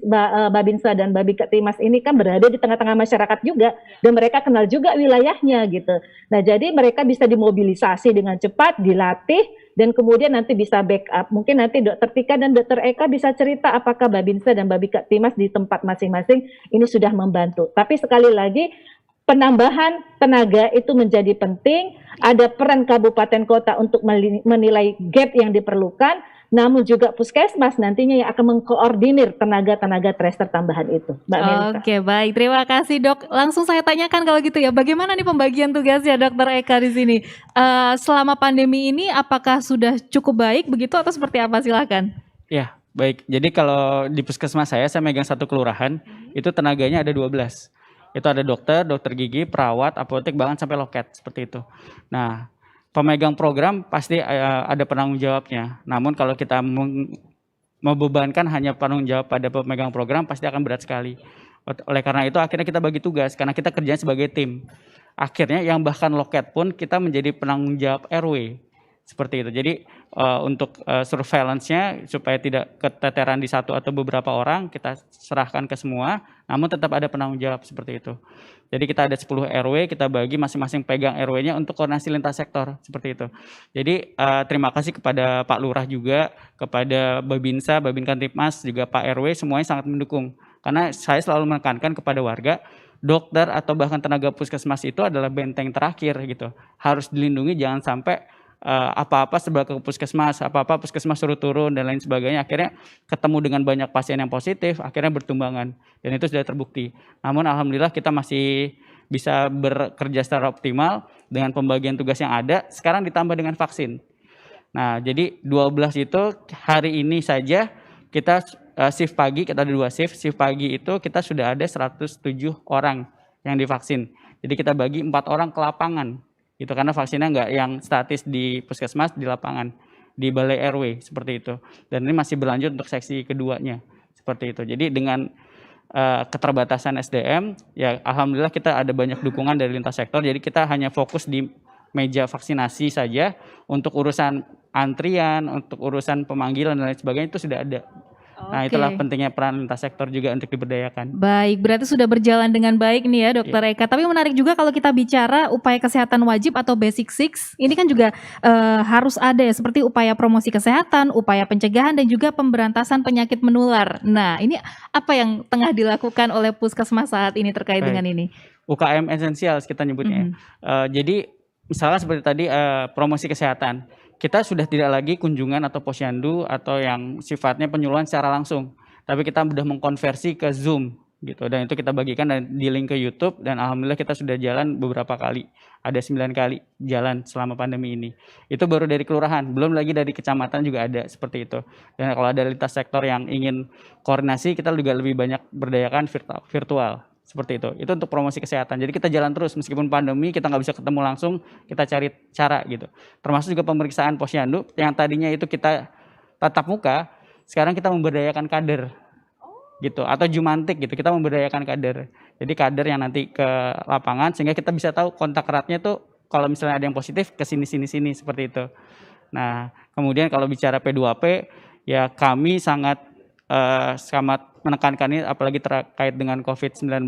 Babinsa dan Babinkantimas ini kan berada di tengah-tengah masyarakat juga, dan mereka kenal juga wilayahnya gitu. Nah jadi mereka bisa dimobilisasi dengan cepat, dilatih, dan kemudian nanti bisa backup. Mungkin nanti Dr. Tika dan Dr. Eka bisa cerita apakah Babinsa dan Babinkantimas di tempat masing-masing ini sudah membantu. Tapi sekali lagi penambahan tenaga itu menjadi penting, ada peran kabupaten kota untuk menilai gap yang diperlukan, namun juga puskesmas nantinya yang akan mengkoordinir tenaga-tenaga tracer tambahan itu. Mbak Melisa. Oke, baik. Terima kasih, Dok. Langsung saya tanyakan kalau gitu ya, bagaimana nih pembagian tugasnya Dr. Eka di sini? Selama pandemi ini apakah sudah cukup baik begitu atau seperti apa? Silakan. Ya, baik. Jadi kalau di puskesmas saya megang satu kelurahan, itu tenaganya ada 12. Itu ada dokter, dokter gigi, perawat, apotek, bahkan sampai loket, seperti itu. Nah, pemegang program pasti ada penanggung jawabnya. Namun kalau kita membebankan hanya penanggung jawab pada pemegang program, pasti akan berat sekali. Oleh karena itu akhirnya kita bagi tugas, karena kita kerjanya sebagai tim. Akhirnya yang bahkan loket pun kita menjadi penanggung jawab RW. Seperti itu. Jadi untuk surveillance-nya supaya tidak keteteran di satu atau beberapa orang, kita serahkan ke semua, namun tetap ada penanggung jawab seperti itu. Jadi kita ada 10 RW, kita bagi masing-masing pegang RW-nya untuk koordinasi lintas sektor, seperti itu. Jadi terima kasih kepada Pak Lurah juga, kepada Babinsa, Babinkantimas, juga Pak RW, semuanya sangat mendukung. Karena saya selalu menekankan kepada warga, dokter atau bahkan tenaga puskesmas itu adalah benteng terakhir gitu. Harus dilindungi, jangan sampai apa-apa sebelah ke puskesmas, apa-apa puskesmas suruh turun dan lain sebagainya. Akhirnya ketemu dengan banyak pasien yang positif, akhirnya bertumbangan. Dan itu sudah terbukti. Namun alhamdulillah kita masih bisa bekerja secara optimal dengan pembagian tugas yang ada. Sekarang ditambah dengan vaksin. Nah jadi 12 itu hari ini saja kita shift pagi, kita ada 2 shift. Shift pagi itu kita sudah ada 107 orang yang divaksin. Jadi kita bagi 4 orang ke lapangan. Itu karena vaksinnya nggak yang statis di puskesmas, di lapangan, di balai RW seperti itu. Dan ini masih berlanjut untuk seksi keduanya seperti itu. Jadi dengan keterbatasan SDM, ya alhamdulillah kita ada banyak dukungan dari lintas sektor. Jadi kita hanya fokus di meja vaksinasi saja. Untuk urusan antrian, untuk urusan pemanggilan dan lain sebagainya itu sudah ada. Nah itulah pentingnya peran lintas sektor juga untuk diberdayakan. Baik, berarti sudah berjalan dengan baik nih ya Dokter Eka. Tapi menarik juga kalau kita bicara upaya kesehatan wajib atau basic six, ini kan juga harus ada ya, seperti upaya promosi kesehatan, upaya pencegahan dan juga pemberantasan penyakit menular. Nah ini apa yang tengah dilakukan oleh puskesmas saat ini terkait dengan ini? UKM esensial kita nyebutnya. Jadi misalnya seperti tadi promosi kesehatan. Kita sudah tidak lagi kunjungan atau posyandu atau yang sifatnya penyuluhan secara langsung, tapi kita sudah mengkonversi ke Zoom gitu, dan itu kita bagikan dan di link ke YouTube, dan alhamdulillah kita sudah jalan beberapa kali, ada 9 kali jalan selama pandemi ini. Itu baru dari kelurahan, belum lagi dari kecamatan juga ada seperti itu. Dan kalau ada lintas sektor yang ingin koordinasi, kita juga lebih banyak berdayakan virtual. Seperti itu untuk promosi kesehatan. Jadi kita jalan terus meskipun pandemi, kita nggak bisa ketemu langsung, kita cari cara gitu. Termasuk juga pemeriksaan posyandu yang tadinya itu kita tatap muka, sekarang kita memberdayakan kader gitu, atau jumantik gitu, kita memberdayakan kader. Jadi kader yang nanti ke lapangan sehingga kita bisa tahu kontak eratnya tuh kalau misalnya ada yang positif ke sini seperti itu. Nah kemudian kalau bicara P2P, ya kami sangat menekankan ini, apalagi terkait dengan COVID-19,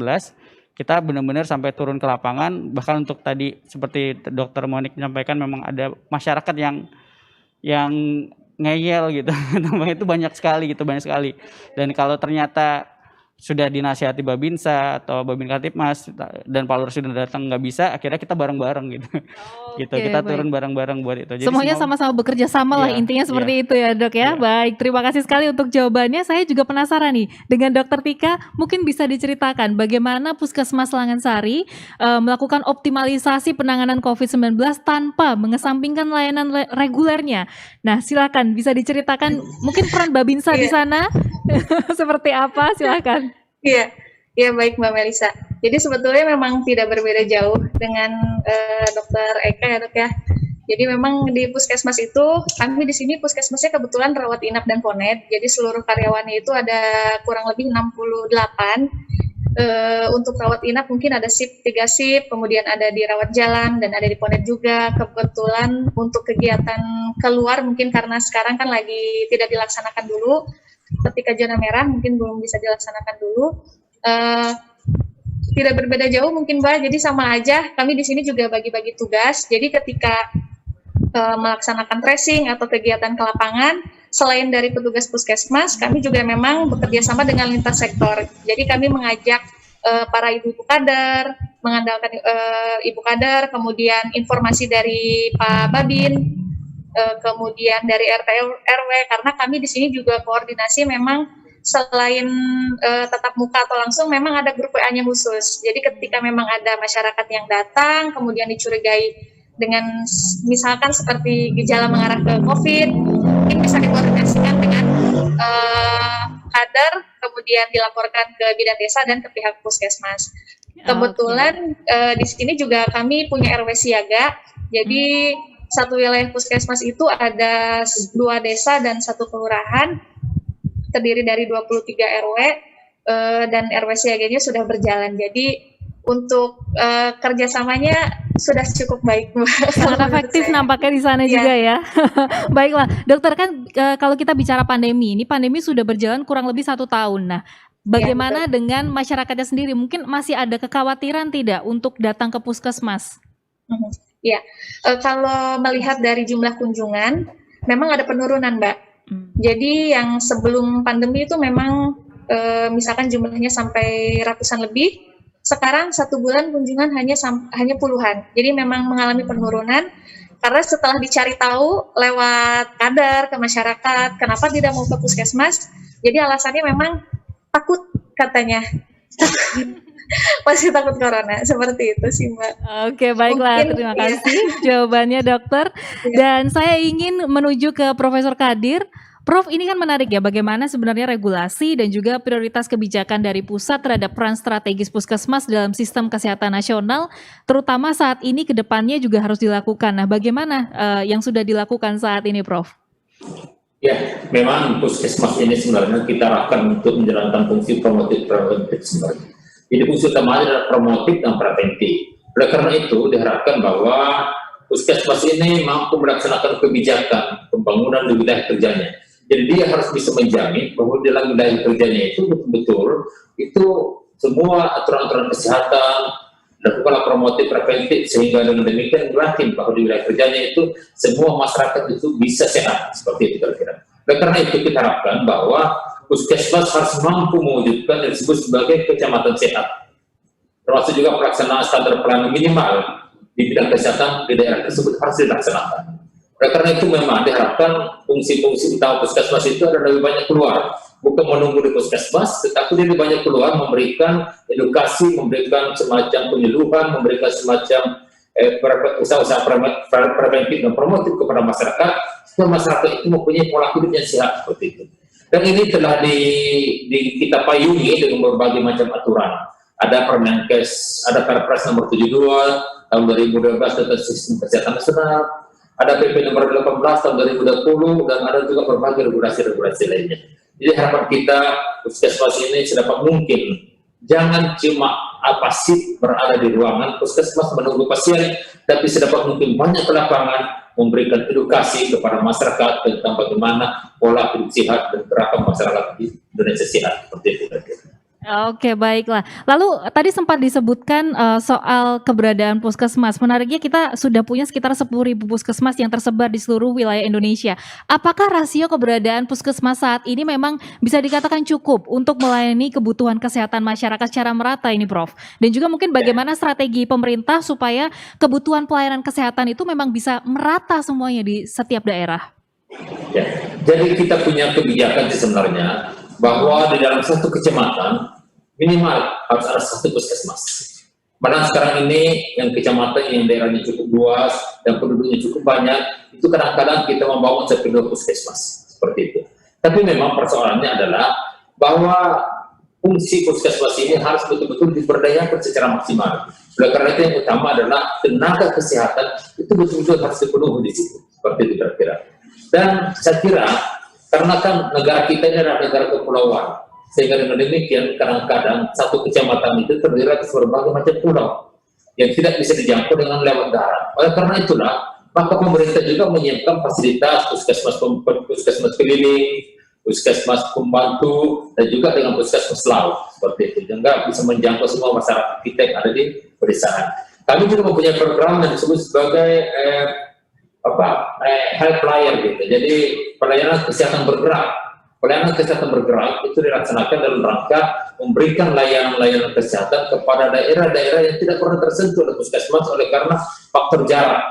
kita benar-benar sampai turun ke lapangan. Bahkan untuk tadi seperti Dr. Monik menyampaikan, memang ada masyarakat yang ngeyel gitu, namanya itu banyak sekali. Dan kalau ternyata sudah dinasihati Babinsa atau Babinkantimas dan Pak Lurah sudah datang nggak bisa, akhirnya kita bareng-bareng gitu. Kita turun bareng-bareng buat itu. Jadi semuanya sama-sama bekerja sama lah, intinya seperti itu ya Dok ya. Baik, terima kasih sekali untuk jawabannya. Saya juga penasaran nih dengan Dokter Tika, mungkin bisa diceritakan bagaimana Puskesmas Langansari melakukan optimalisasi penanganan COVID-19 tanpa mengesampingkan layanan regulernya. Nah silakan bisa diceritakan mungkin peran Babinsa di sana seperti apa, silakan. Iya baik Mbak Melisa. Jadi sebetulnya memang tidak berbeda jauh dengan Dokter Eka ya Dok ya. Jadi memang di puskesmas itu, kami di sini puskesmasnya kebetulan rawat inap dan ponet. Jadi seluruh karyawannya itu ada kurang lebih 68. Untuk rawat inap mungkin ada shift 3 shift, kemudian ada di rawat jalan dan ada di Ponet juga. Kebetulan untuk kegiatan keluar mungkin karena sekarang kan lagi tidak dilaksanakan dulu, ketika zona merah mungkin belum bisa dilaksanakan dulu. Tidak berbeda jauh mungkin Mbak, jadi sama aja. Kami di sini juga bagi-bagi tugas. Jadi ketika melaksanakan tracing atau kegiatan ke lapangan, selain dari petugas puskesmas, kami juga memang bekerja sama dengan lintas sektor. Jadi kami mengajak para ibu-ibu kader, mengandalkan ibu kader, kemudian informasi dari Pak Babin, kemudian dari RT RW, karena kami di sini juga koordinasi memang selain tatap muka atau langsung, memang ada grup WA-nya khusus. Jadi ketika memang ada masyarakat yang datang, kemudian dicurigai dengan misalkan seperti gejala mengarah ke COVID, mungkin bisa dikoordinasikan dengan kader, kemudian dilaporkan ke bidan desa dan ke pihak puskesmas. Kebetulan di sini juga kami punya RW siaga, jadi satu wilayah puskesmas itu ada 2 desa dan 1 kelurahan, terdiri dari 23 RW, dan RW siaganya sudah berjalan. Jadi untuk kerjasamanya sudah cukup baik. Sangat efektif nampaknya di sana juga ya. Baiklah, dokter, kan kalau kita bicara pandemi, ini pandemi sudah berjalan kurang lebih 1 tahun. Nah, bagaimana dengan masyarakatnya sendiri? Mungkin masih ada kekhawatiran tidak untuk datang ke puskesmas? Ya, kalau melihat dari jumlah kunjungan, memang ada penurunan, Mbak. Jadi yang sebelum pandemi itu memang misalkan jumlahnya sampai ratusan lebih. Sekarang 1 bulan kunjungan hanya puluhan. Jadi memang mengalami penurunan karena setelah dicari tahu lewat kader ke masyarakat, kenapa tidak mau ke puskesmas? Jadi alasannya memang takut katanya. Masih takut corona, seperti itu sih Mbak. Oke, baiklah, terima kasih jawabannya dokter. Dan saya ingin menuju ke Profesor Kadir. Prof, ini kan menarik ya, bagaimana sebenarnya regulasi dan juga prioritas kebijakan dari pusat terhadap peran strategis puskesmas dalam sistem kesehatan nasional, terutama saat ini ke depannya juga harus dilakukan. Nah, bagaimana yang sudah dilakukan saat ini, Prof? Ya, memang puskesmas ini sebenarnya kita arahkan untuk menjalankan fungsi promotif preventif sebenarnya. Jadi fungsi utamanya adalah promotif dan preventif. Oleh karena itu diharapkan bahwa puskesmas ini mampu melaksanakan kebijakan pembangunan di wilayah kerjanya. Jadi dia harus bisa menjamin bahwa di dalam wilayah kerjanya itu betul-betul itu semua aturan-aturan kesehatan dilakukanlah promotif preventif, sehingga dengan demikian yakin bahwa di wilayah kerjanya itu semua masyarakat itu bisa sehat, seperti itu kira-kira. Oleh karena itu kita harapkan bahwa puskesmas harus mampu mewujudkan yang disebut sebagai kecamatan sehat, termasuk juga pelaksanaan standar pelayanan minimal di bidang kesehatan di daerah tersebut harus dilaksanakan. Oleh karena itu memang diharapkan fungsi-fungsi utama puskesmas itu adalah lebih banyak keluar, bukan menunggu di puskesmas, tetapi dia lebih banyak keluar memberikan edukasi, memberikan semacam penyuluhan, memberikan semacam usaha-usaha preventif dan promotif kepada masyarakat, supaya masyarakat itu mempunyai pola hidup yang sehat seperti itu. Dan ini telah kita payungi dengan berbagai macam aturan. Ada Permenkes, ada Perpres nomor 72 tahun 2012 tentang sistem kesehatan nasional, ada PP nomor 18 tahun 2020, dan ada juga berbagai regulasi-regulasi lainnya. Jadi harapan kita puskesmas ini sedapat mungkin jangan cuma pasif berada di ruangan puskesmas menunggu pasien, tapi sedapat mungkin banyak ke lapangan memberikan edukasi kepada masyarakat tentang bagaimana pola hidup sehat dan gerakan masyarakat di Indonesia sehat seperti itu. Oke, baiklah. Lalu tadi sempat disebutkan soal keberadaan puskesmas. Menariknya kita sudah punya sekitar 10.000 puskesmas yang tersebar di seluruh wilayah Indonesia. Apakah rasio keberadaan puskesmas saat ini memang bisa dikatakan cukup untuk melayani kebutuhan kesehatan masyarakat secara merata ini, Prof? Dan juga mungkin bagaimana strategi pemerintah supaya kebutuhan pelayanan kesehatan itu memang bisa merata semuanya di setiap daerah? Ya, jadi kita punya kebijakan sebenarnya bahwa di dalam satu kecamatan minimal harus ada 1 puskesmas. Padahal sekarang ini yang kecamatan yang daerahnya cukup luas dan penduduknya cukup banyak, itu kadang-kadang kita membangun 1-2 puskesmas seperti itu. Tapi memang persoalannya adalah bahwa fungsi puskesmas ini harus betul-betul diberdayakan secara maksimal. Oleh karena itu yang utama adalah tenaga kesehatan itu betul-betul harus dipenuhi di situ, seperti itu kira-kira. Dan saya kira karena kan negara kita ini adalah negara kepulauan, Sehingga dengan demikian kadang-kadang satu kecamatan itu terdiri atas berbagai macam pulau yang tidak bisa dijangkau dengan lewat darat. Oleh karena itulah, maka pemerintah juga menyiapkan fasilitas puskesmas keliling, puskesmas pembantu, dan juga dengan puskesmas laut seperti itu, sehingga bisa menjangkau semua masyarakat kita yang ada di pedesaan. Kami juga mempunyai program yang disebut sebagai helpline gitu. Jadi pelayanan kesehatan bergerak. Pelayanan kesehatan bergerak itu dilaksanakan dalam rangka memberikan layanan-layanan kesehatan kepada daerah-daerah yang tidak pernah tersentuh oleh puskesmas oleh karena faktor jarak,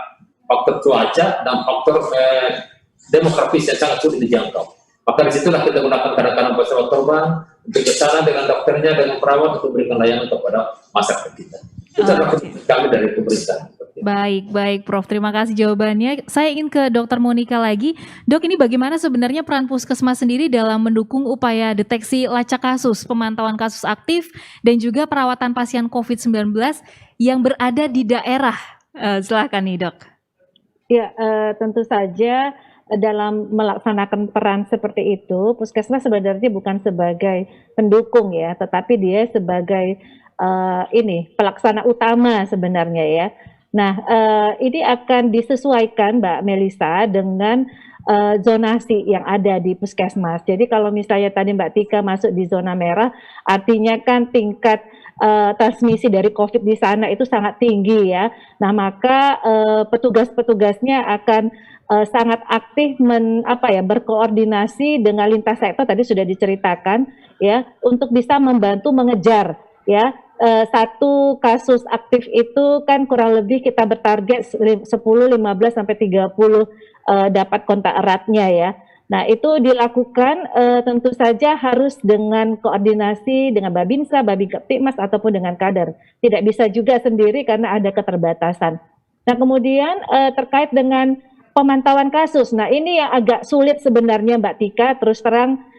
faktor cuaca, dan faktor demografis yang sangat sulit dijangkau. Maka disitulah kita gunakan kadang-kadang pesawat terbang untuk ke sana dengan dokternya, dengan perawat untuk memberikan layanan kepada masyarakat kita. Itu adalah kami dari pemerintah. Baik Prof. Terima kasih jawabannya. Saya ingin ke Dr. Monica lagi. Dok, ini bagaimana sebenarnya peran puskesmas sendiri dalam mendukung upaya deteksi lacak kasus, pemantauan kasus aktif, dan juga perawatan pasien COVID-19 yang berada di daerah? Silakan nih, Dok. Ya, tentu saja dalam melaksanakan peran seperti itu, puskesmas sebenarnya bukan sebagai pendukung ya, tetapi dia sebagai pelaksana utama sebenarnya ya. Nah, ini akan disesuaikan Mbak Melisa dengan zonasi yang ada di puskesmas. Jadi kalau misalnya tadi Mbak Tika masuk di zona merah, artinya kan tingkat transmisi dari COVID di sana itu sangat tinggi ya. Nah, maka petugas-petugasnya akan sangat aktif berkoordinasi dengan lintas sektor, tadi sudah diceritakan ya, untuk bisa membantu mengejar ya. Satu kasus aktif itu kan kurang lebih kita bertarget 10, 15 sampai 30 dapat kontak eratnya ya. Nah, itu dilakukan tentu saja harus dengan koordinasi dengan Babinsa, Babinsa ataupun dengan kader. Tidak bisa juga sendiri karena ada keterbatasan. Nah, kemudian terkait dengan pemantauan kasus. Nah, ini yang agak sulit sebenarnya Mbak Tika, terus terang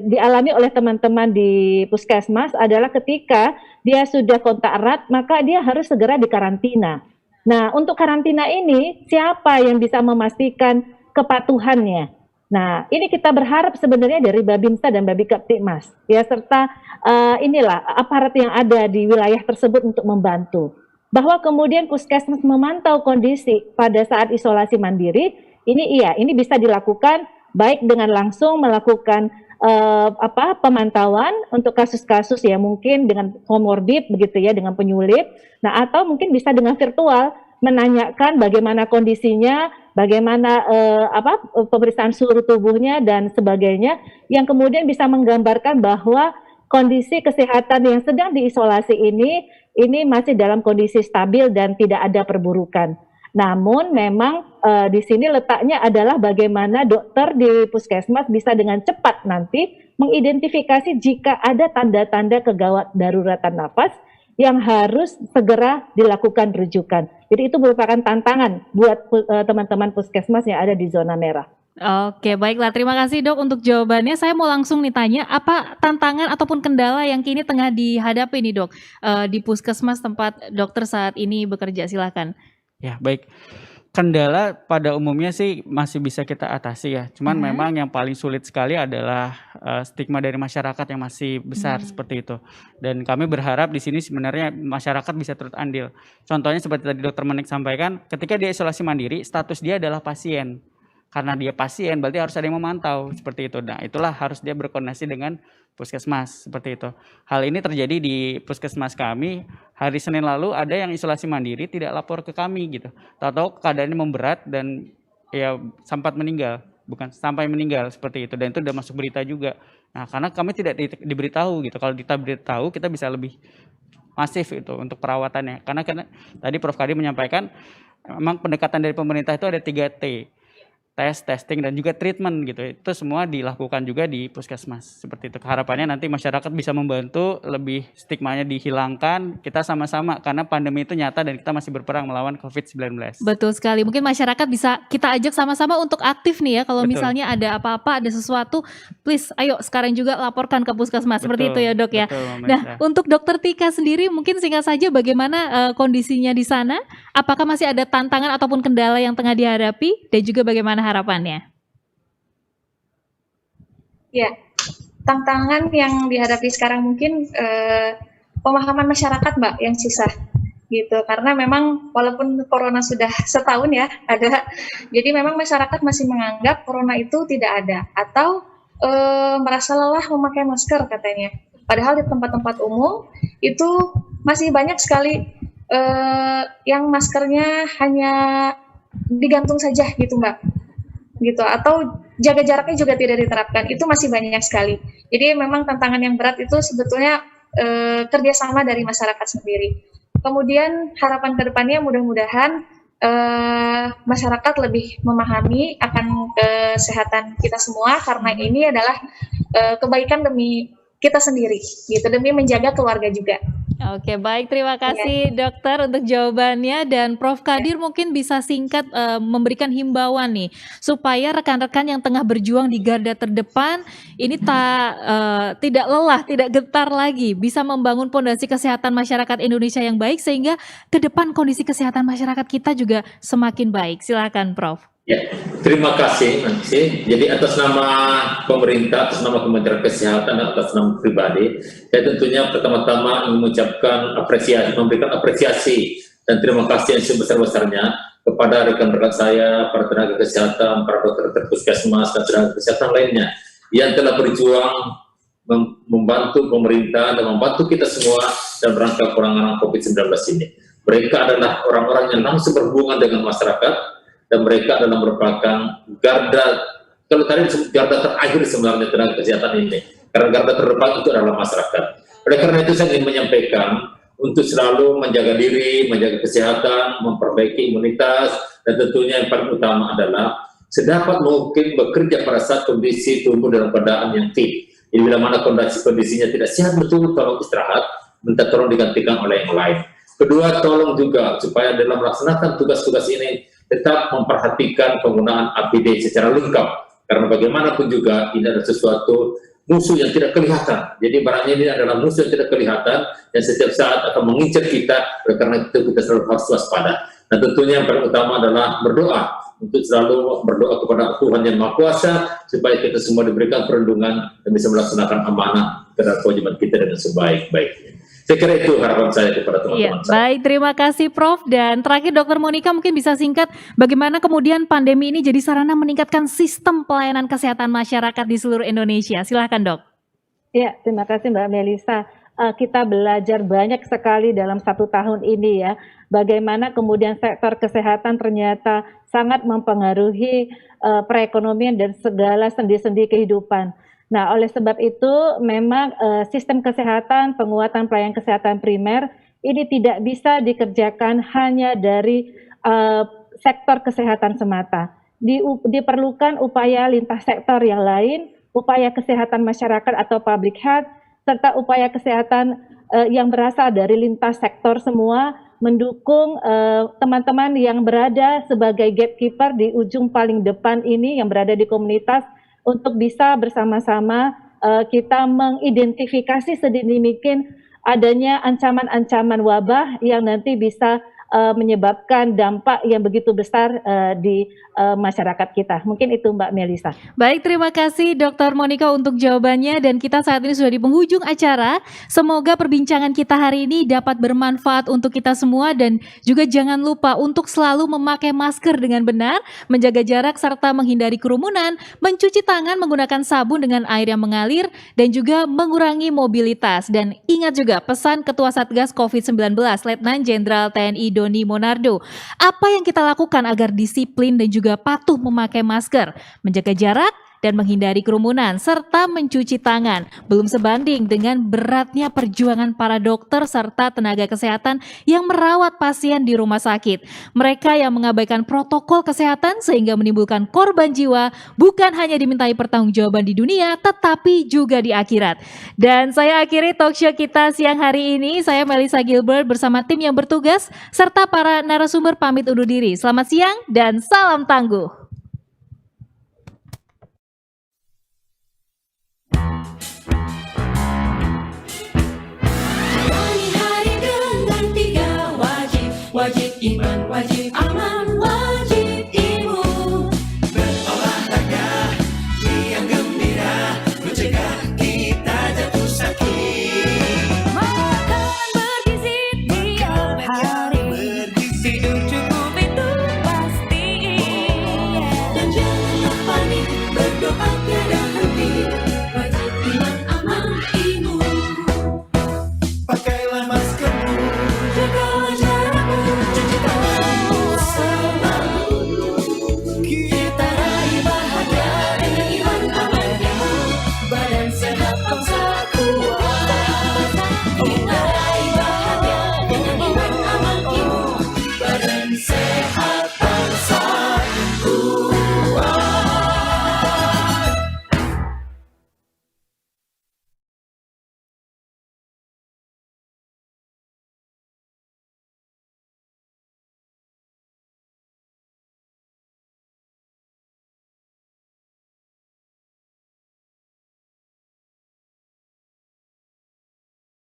dialami oleh teman-teman di puskesmas adalah ketika dia sudah kontak erat, maka dia harus segera dikarantina. Nah, untuk karantina ini siapa yang bisa memastikan kepatuhannya? Nah, ini kita berharap sebenarnya dari Babinsa dan Babikaptibmas ya, serta aparat yang ada di wilayah tersebut untuk membantu. Bahwa kemudian puskesmas memantau kondisi pada saat isolasi mandiri, ini bisa dilakukan baik dengan langsung melakukan pemantauan untuk kasus-kasus ya mungkin dengan komorbid begitu ya, dengan penyulit. Nah, atau mungkin bisa dengan virtual menanyakan bagaimana kondisinya, bagaimana pemeriksaan suhu tubuhnya dan sebagainya, yang kemudian bisa menggambarkan bahwa kondisi kesehatan yang sedang diisolasi ini masih dalam kondisi stabil dan tidak ada perburukan. Namun memang di sini letaknya adalah bagaimana dokter di puskesmas bisa dengan cepat nanti mengidentifikasi jika ada tanda-tanda kegawat daruratan nafas yang harus segera dilakukan rujukan. Jadi itu merupakan tantangan buat teman-teman puskesmas yang ada di zona merah. Oke, baiklah. Terima kasih Dok untuk jawabannya. Saya mau langsung nih tanya, apa tantangan ataupun kendala yang kini tengah dihadapi nih Dok di puskesmas tempat dokter saat ini bekerja? Silakan. Ya, baik. Kendala pada umumnya sih masih bisa kita atasi ya. Cuman memang yang paling sulit sekali adalah stigma dari masyarakat yang masih besar seperti itu. Dan kami berharap di sini sebenarnya masyarakat bisa turut andil. Contohnya seperti tadi Dokter Menik sampaikan, ketika dia isolasi mandiri, status dia adalah pasien. Karena dia pasien berarti harus ada yang memantau seperti itu. Nah, itulah harus dia berkoordinasi dengan puskesmas seperti itu. Hal ini terjadi di puskesmas kami. Hari Senin lalu ada yang isolasi mandiri tidak lapor ke kami gitu. Tahu-tahu keadaannya memberat dan ya sampai meninggal seperti itu. Dan itu sudah masuk berita juga. Nah, karena kami tidak diberitahu gitu. Kalau kita beritahu kita bisa lebih masif itu untuk perawatannya. Karena tadi Prof Kadi menyampaikan memang pendekatan dari pemerintah itu ada 3T. Testing dan juga treatment gitu. Itu semua dilakukan juga di puskesmas seperti itu. Harapannya nanti masyarakat bisa membantu, lebih stigmanya dihilangkan, kita sama-sama karena pandemi itu nyata dan kita masih berperang melawan COVID-19. Betul sekali. Mungkin masyarakat bisa kita ajak sama-sama untuk aktif nih ya. Kalau misalnya ada apa-apa, ada sesuatu, please ayo sekarang juga laporkan ke puskesmas. Seperti itu ya Dok ya. Betul, nah, untuk Dokter Tika sendiri mungkin singkat saja bagaimana kondisinya di sana? Apakah masih ada tantangan ataupun kendala yang tengah dihadapi dan juga bagaimana harapannya? Ya, tantangan yang dihadapi sekarang mungkin pemahaman masyarakat Mbak yang susah gitu, karena memang walaupun corona sudah setahun ya ada, jadi memang masyarakat masih menganggap corona itu tidak ada atau merasa lelah memakai masker katanya. Padahal di tempat-tempat umum itu masih banyak sekali yang maskernya hanya digantung saja gitu Mbak, gitu, atau jaga jaraknya juga tidak diterapkan, itu masih banyak sekali. Jadi memang tantangan yang berat itu sebetulnya kerjasama dari masyarakat sendiri. Kemudian harapan kedepannya mudah-mudahan masyarakat lebih memahami akan kesehatan kita semua, karena ini adalah kebaikan demi kita sendiri, gitu, demi menjaga keluarga juga. Oke, baik, terima kasih dokter untuk jawabannya, dan Prof. Kadir mungkin bisa singkat memberikan himbauan nih supaya rekan-rekan yang tengah berjuang di garda terdepan ini tidak lelah, tidak getar lagi, bisa membangun fondasi kesehatan masyarakat Indonesia yang baik sehingga ke depan kondisi kesehatan masyarakat kita juga semakin baik. Silakan Prof. Ya, terima kasih Nancy. Jadi atas nama pemerintah, atas nama Kementerian Kesehatan, dan atas nama pribadi, saya tentunya pertama-tama ingin mengucapkan apresiasi, memberikan apresiasi dan terima kasih yang sebesar-besarnya kepada rekan-rekan saya, para tenaga kesehatan, para dokter puskesmas dan tenaga kesehatan lainnya yang telah berjuang membantu pemerintah dan membantu kita semua dalam rangka penanganan COVID-19 ini. Mereka adalah orang-orang yang langsung berhubungan dengan masyarakat, dan mereka adalah merupakan garda, kalau tadi disebut garda terakhir sebenarnya tenaga kesehatan ini, karena garda terdepan itu adalah masyarakat. Oleh karena itu saya ingin menyampaikan untuk selalu menjaga diri, menjaga kesehatan, memperbaiki imunitas, dan tentunya yang paling utama adalah sedapat mungkin bekerja pada saat kondisi tubuh dalam keadaan yang fit. Jadi bila mana kondisinya tidak sehat betul, tolong istirahat, minta tolong digantikan oleh yang lain. Kedua, tolong juga supaya dalam melaksanakan tugas-tugas ini tetap memperhatikan penggunaan APD secara lengkap, karena bagaimanapun juga ini adalah sesuatu musuh yang tidak kelihatan. Jadi barangnya ini adalah musuh yang tidak kelihatan yang setiap saat akan mengincar kita. Oleh karena itu kita selalu harus waspada. Dan tentunya yang paling utama adalah berdoa, untuk selalu berdoa kepada Tuhan Yang Maha Kuasa supaya kita semua diberikan perlindungan dan bisa melaksanakan amanah dan kewajiban kita dengan sebaik-baiknya. Saya kira itu harapan saya kepada teman-teman saya. Baik, terima kasih Prof. Dan terakhir Dr. Monica mungkin bisa singkat bagaimana kemudian pandemi ini jadi sarana meningkatkan sistem pelayanan kesehatan masyarakat di seluruh Indonesia. Silahkan Dok. Ya, terima kasih Mbak Melisa. Kita belajar banyak sekali dalam 1 tahun ini ya, bagaimana kemudian sektor kesehatan ternyata sangat mempengaruhi perekonomian dan segala sendi-sendi kehidupan. Nah, oleh sebab itu memang sistem kesehatan, penguatan pelayanan kesehatan primer ini tidak bisa dikerjakan hanya dari sektor kesehatan semata. Diperlukan upaya lintas sektor yang lain, upaya kesehatan masyarakat atau public health, serta upaya kesehatan yang berasal dari lintas sektor semua, mendukung teman-teman yang berada sebagai gatekeeper di ujung paling depan ini, yang berada di komunitas, untuk bisa bersama-sama kita mengidentifikasi sedini mungkin adanya ancaman-ancaman wabah yang nanti bisa menyebabkan dampak yang begitu besar di masyarakat kita. Mungkin itu Mbak Melisa. Baik, terima kasih Dr. Monica untuk jawabannya, dan kita saat ini sudah di penghujung acara. Semoga perbincangan kita hari ini dapat bermanfaat untuk kita semua, dan juga jangan lupa untuk selalu memakai masker dengan benar, menjaga jarak serta menghindari kerumunan, mencuci tangan menggunakan sabun dengan air yang mengalir, dan juga mengurangi mobilitas. Dan ingat juga pesan Ketua Satgas COVID-19 Letnan Jenderal TNI Doni Monardo. Apa yang kita lakukan agar disiplin dan juga patuh memakai masker, menjaga jarak, dan menghindari kerumunan, serta mencuci tangan, belum sebanding dengan beratnya perjuangan para dokter serta tenaga kesehatan yang merawat pasien di rumah sakit. Mereka yang mengabaikan protokol kesehatan sehingga menimbulkan korban jiwa, bukan hanya dimintai pertanggungjawaban di dunia, tetapi juga di akhirat. Dan saya akhiri talkshow kita siang hari ini. Saya Melisa Gilbert bersama tim yang bertugas, serta para narasumber pamit undur diri. Selamat siang dan salam tangguh. Wajib iman, wajib aman, wajib imun. Berolahraga, riang gembira, mencegah sehat.